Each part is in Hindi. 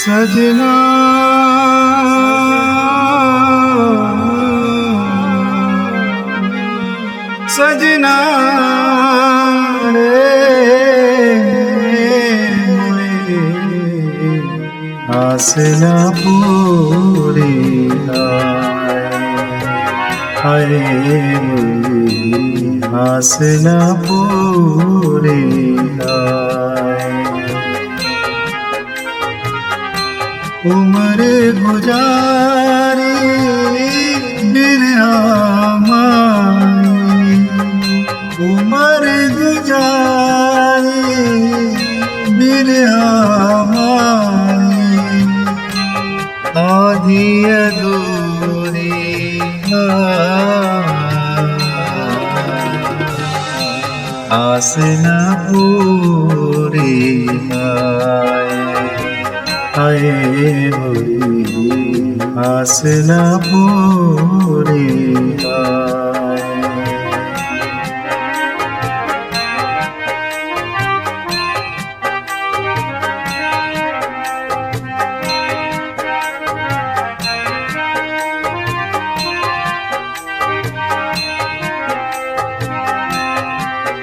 सजना सजना रे आस न पूरी हाय आस न पूरी उम्र गुजारी बिरहा माई उम्र गुजारी बिरहा माई आधी अधूरी आस न पूरी हाय आस न पूरी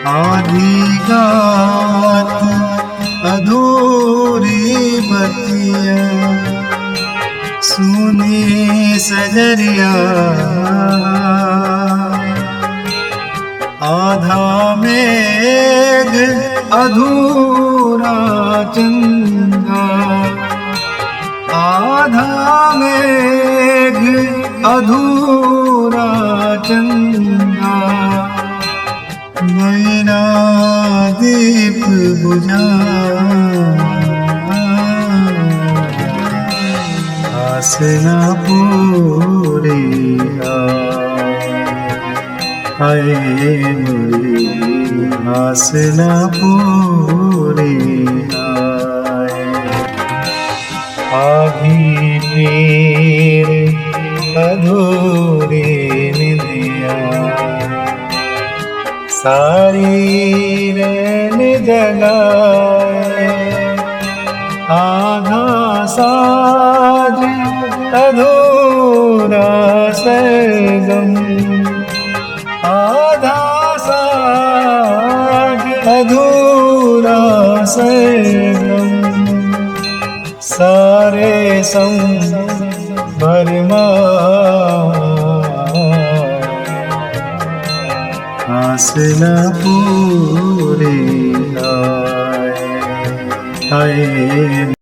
आधी रात अधूरी बतिया सुनी सजरिया आधा मेघ अधूरा चंदा आधा मेघ अधूरा चंदा मैना दीप बुझा आस न पूरी हाय आस न पूरी आधी पीर अधूरी निदिया सारी रैन जगाए आधा साज अधूरा सरगम आधा साज अधूरा सरगम सारे संभरमा आस न पूरी हाय